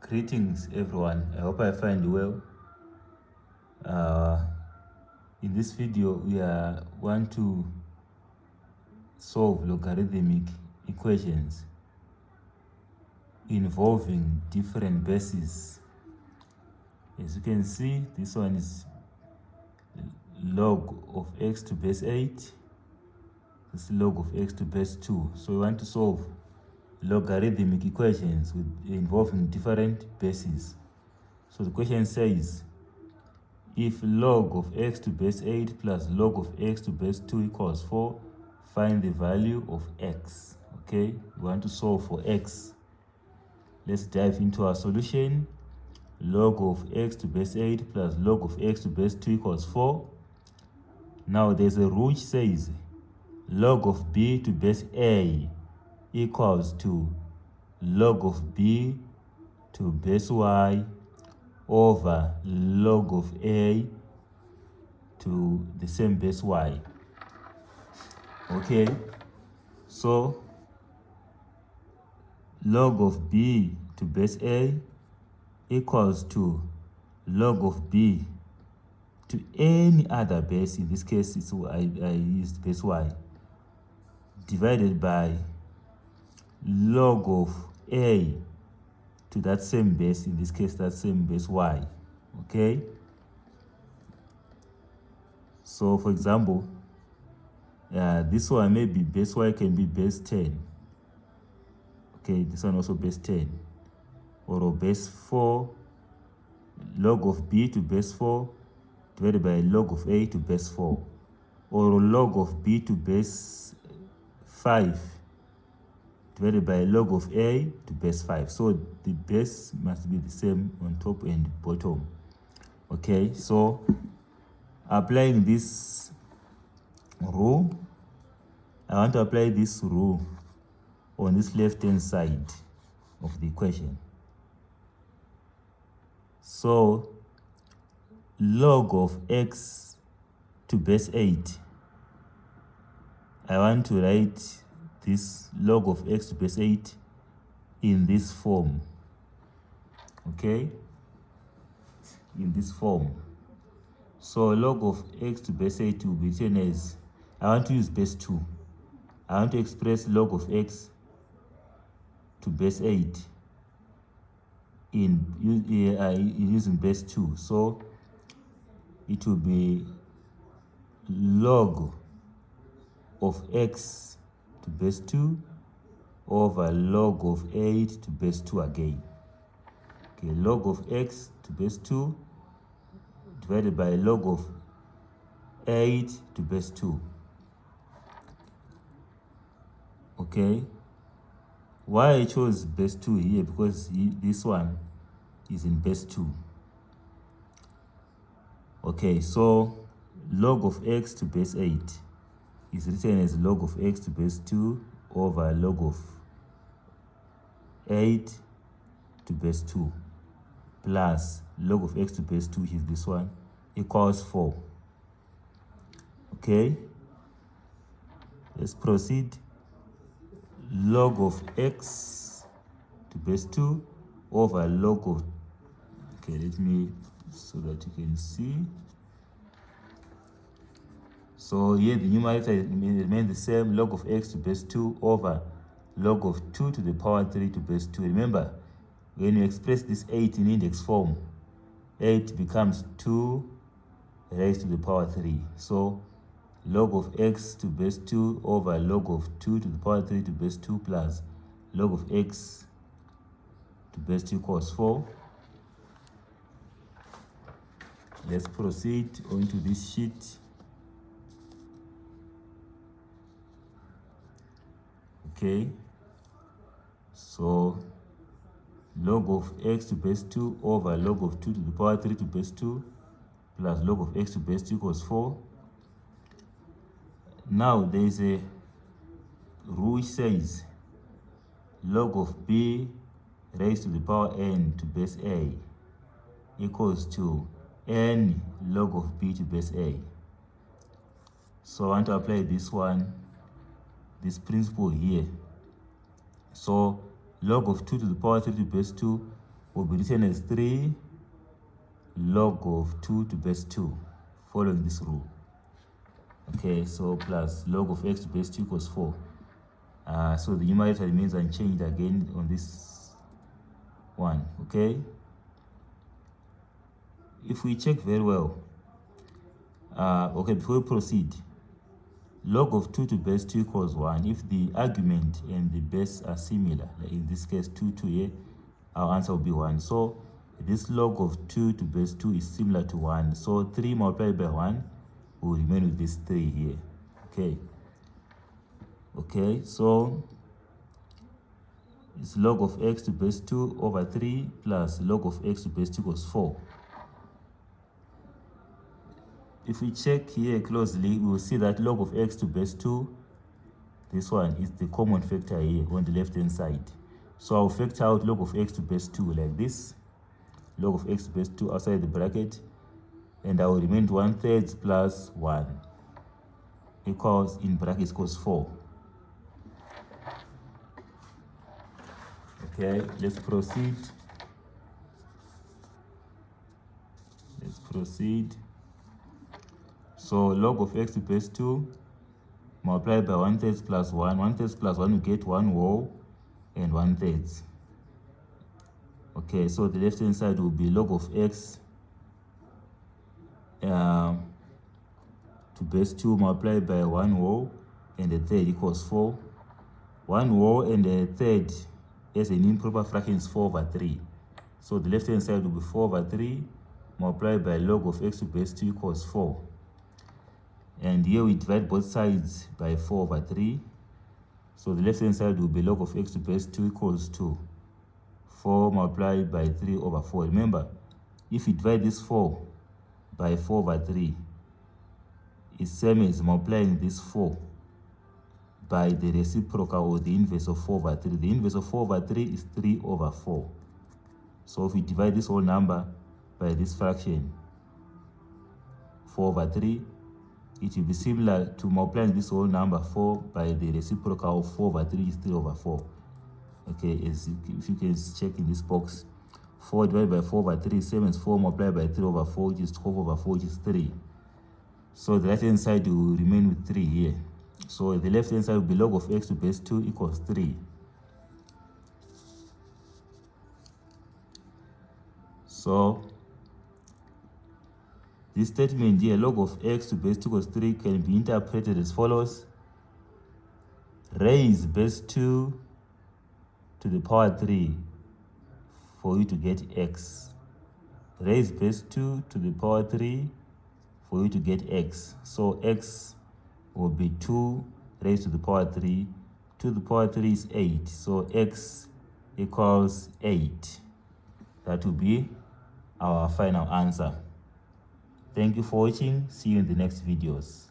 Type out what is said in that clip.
Greetings everyone, I hope I find you well. In this video we want to solve logarithmic equations involving different bases. As you can see, this one is log of x to base 8, this is log of x to base 2. So we want to solve logarithmic equations involving different bases. So the question says, if log of x to base 8 plus log of x to base 2 equals 4, find the value of x. Okay, we want to solve for x. Let's dive into our solution. Log of x to base 8 plus log of x to base 2 equals 4. Now there's a rule which says log of b to base a equals to log of b to base y over log of a to the same base y. Okay, so log of b to base a equals to log of b to any other base. In this case, it's I used base y, divided by log of a to that same base, in this case that same base y. Okay, so for example, this one maybe base y can be base 10. Okay, this one also base 10, or base 4, log of b to base 4 divided by log of a to base 4, or log of b to base 5 divided by log of a to base 5. So the base must be the same on top and bottom. Okay, so applying this rule, I want to apply this rule on this left hand side of the equation. So log of x to base 8, I want to write this log of x to base 8 in this form. Okay, in this form. So log of x to base 8 will be written as, I want to use base 2. I want to express log of x to base 8 in using base 2. So it will be log of x to base 2 over log of 8 to base 2 again. Okay, log of x to base 2 divided by log of 8 to base 2. Okay, why I chose base 2 here? Because this one is in base 2. Okay, so log of x to base 8 is written as log of x to base 2 over log of 8 to base 2 plus log of x to base 2 is this one, equals 4. Okay, let's proceed. Log of x to base 2 over log of, okay, let me, so that you can see. So here the numerator remains the same, log of x to base 2 over log of 2 to the power 3 to base 2. Remember, when you express this 8 in index form, 8 becomes 2 raised to the power 3. So log of x to base 2 over log of 2 to the power 3 to base 2 plus log of x to base 2 equals 4. Let's proceed onto this sheet. Okay, so log of x to base 2 over log of 2 to the power 3 to base 2 plus log of x to base 2 equals 4. Now there is a rule which says log of b raised to the power n to base a equals to n log of b to base a. So I want to apply this one, this principle here. So log of 2 to the power 3 to base 2 will be written as 3 log of 2 to base 2, following this rule. Okay, so plus log of x to base 2 equals 4. So the numerator remains unchanged again on this one. Okay, if we check very well, okay, before we proceed, log of 2 to base 2 equals 1. If the argument and the base are similar, like in this case 2 here, our answer will be 1. So this log of 2 to base 2 is similar to 1. So 3 multiplied by 1 will remain with this 3 here. Okay, so it's log of x to base 2 over 3 plus log of x to base 2 equals 4. If we check here closely, we will see that log of x to base 2, this one is the common factor here on the left hand side. So I'll factor out log of x to base 2 like this, log of x to base 2 outside the bracket, and I will remain 1/3 plus 1 equals, in brackets, equals 4. Okay, let's proceed. So log of x to base 2 multiplied by 1/3 plus 1. 1/3 plus 1, you get 1 whole and 1/3. Okay, so the left hand side will be log of x to base 2 multiplied by 1 whole and a third equals 4. 1 whole and a third as an improper fraction is 4 over 3. So the left hand side will be 4 over 3 multiplied by log of x to base 2 equals 4. And here we divide both sides by 4 over 3. So the left hand side will be log of x to base 2 equals 2. 4 multiplied by 3 over 4. Remember, if you divide this 4 by 4 over 3, it's same as multiplying this 4 by the reciprocal or the inverse of 4 over 3. The inverse of 4 over 3 is 3 over 4. So if we divide this whole number by this fraction, 4 over 3, it will be similar to multiplying this whole number 4 by the reciprocal of 4 over 3 is 3 over 4. Okay, if you can check in this box, 4 divided by 4 over 3 is same as 4 multiplied by 3 over 4, which is 12 over 4, which is 3. So the right hand side will remain with 3 here. So the left hand side will be log of x to base 2 equals 3. So this statement here, log of x to base 2 equals 3, can be interpreted as follows. Raise base 2 to the power 3 for you to get x. Raise base 2 to the power 3 for you to get x. So x will be 2 raised to the power 3. 2 to the power 3 is 8. So x equals 8. That will be our final answer. Thank you for watching. See you in the next videos.